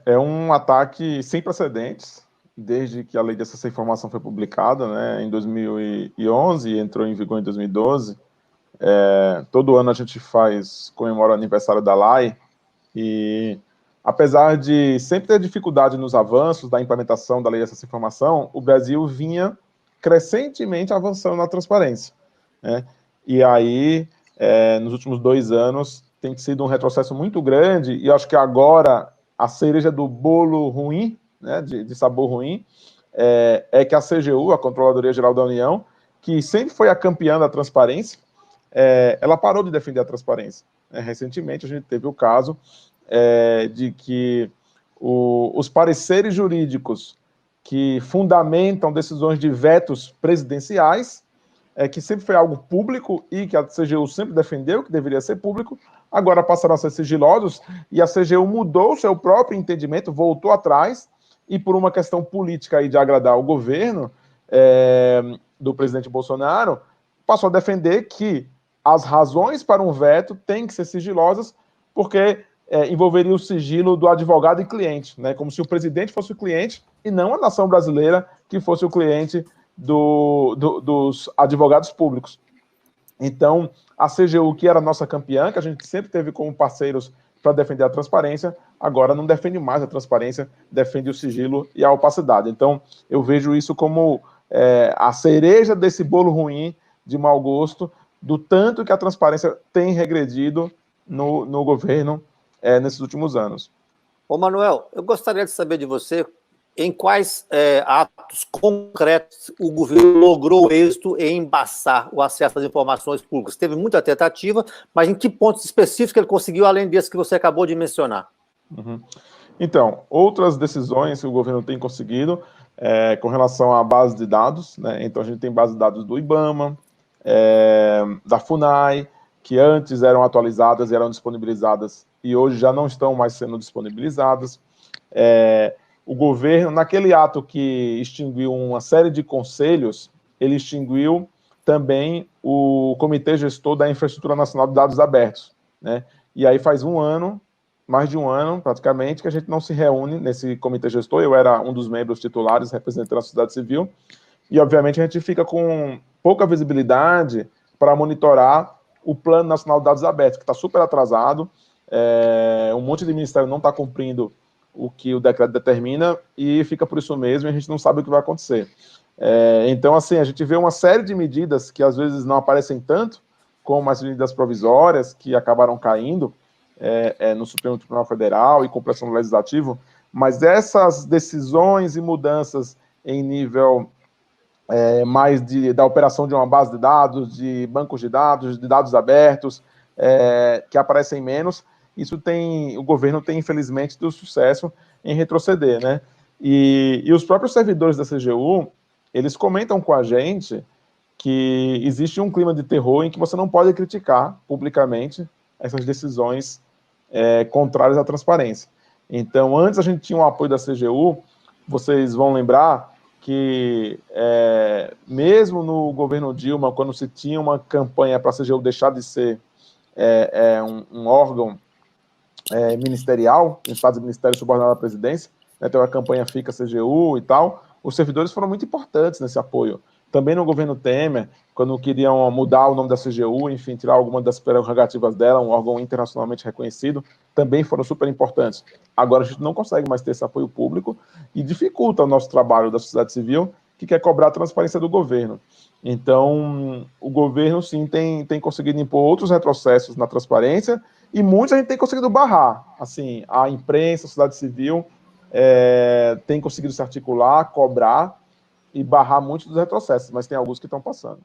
É um ataque sem precedentes, desde que a lei de acesso à informação foi publicada, né, em 2011 e entrou em vigor em 2012. Todo ano a gente comemora o aniversário da lei, e apesar de sempre ter dificuldade nos avanços da implementação da lei de acesso à informação, o Brasil vinha crescentemente avançando na transparência, né? E aí, nos últimos 2 anos, tem sido um retrocesso muito grande, e eu acho que agora a cereja do bolo ruim, né, de sabor ruim, é que a CGU, a Controladoria Geral da União, que sempre foi a campeã da transparência, ela parou de defender a transparência. Recentemente, a gente teve o caso de que os pareceres jurídicos que fundamentam decisões de vetos presidenciais, que sempre foi algo público e que a CGU sempre defendeu que deveria ser público, agora passaram a ser sigilosos, e a CGU mudou o seu próprio entendimento, voltou atrás, e por uma questão política aí de agradar o governo do presidente Bolsonaro, passou a defender que as razões para um veto têm que ser sigilosas, porque envolveria o sigilo do advogado e cliente, né? Como se o presidente fosse o cliente e não a nação brasileira que fosse o cliente dos advogados públicos. Então, a CGU, que era a nossa campeã, que a gente sempre teve como parceiros para defender a transparência, agora não defende mais a transparência, defende o sigilo e a opacidade. Então, eu vejo isso como a cereja desse bolo ruim, de mau gosto, do tanto que a transparência tem regredido no governo nesses últimos anos. Ô, Manuel, eu gostaria de saber de você em quais atos concretos o governo logrou êxito em embaçar o acesso às informações públicas. Teve muita tentativa, mas em que pontos específicos ele conseguiu, além desse que você acabou de mencionar? Uhum. Então, outras decisões que o governo tem conseguido com relação à base de dados, né? Então, a gente tem base de dados do IBAMA, da FUNAI, que antes eram atualizadas e eram disponibilizadas e hoje já não estão mais sendo disponibilizadas. O governo, naquele ato que extinguiu uma série de conselhos, ele extinguiu também o Comitê Gestor da Infraestrutura Nacional de Dados Abertos, né? E aí faz mais de um ano, praticamente, que a gente não se reúne nesse comitê gestor. Eu era um dos membros titulares representando a sociedade civil, e obviamente a gente fica com pouca visibilidade para monitorar o Plano Nacional de Dados Abertos, que está super atrasado, um monte de ministério não está cumprindo o que o decreto determina, e fica por isso mesmo, e a gente não sabe o que vai acontecer. Então, assim, a gente vê uma série de medidas que às vezes não aparecem tanto, como as medidas provisórias, que acabaram caindo no Supremo Tribunal Federal e com pressão do Legislativo, mas essas decisões e mudanças em nível mais da operação de uma base de dados, de bancos de dados abertos, que aparecem menos, o governo tem, infelizmente, tido sucesso em retroceder, né? E os próprios servidores da CGU, eles comentam com a gente que existe um clima de terror em que você não pode criticar publicamente essas decisões contrárias à transparência. Então, antes a gente tinha o apoio da CGU, vocês vão lembrar que mesmo no governo Dilma, quando se tinha uma campanha para a CGU deixar de ser um órgão ministerial, em estado de ministério subordinado à presidência, né, tem uma campanha Fica CGU e tal, os servidores foram muito importantes nesse apoio. Também no governo Temer, quando queriam mudar o nome da CGU, enfim, tirar alguma das prerrogativas dela, um órgão internacionalmente reconhecido, também foram super importantes. Agora a gente não consegue mais ter esse apoio público e dificulta o nosso trabalho da sociedade civil, que quer cobrar a transparência do governo. Então, o governo, sim, tem conseguido impor outros retrocessos na transparência, e muitos a gente tem conseguido barrar. Assim, a imprensa, a sociedade civil tem conseguido se articular, cobrar e barrar muitos dos retrocessos, mas tem alguns que estão passando.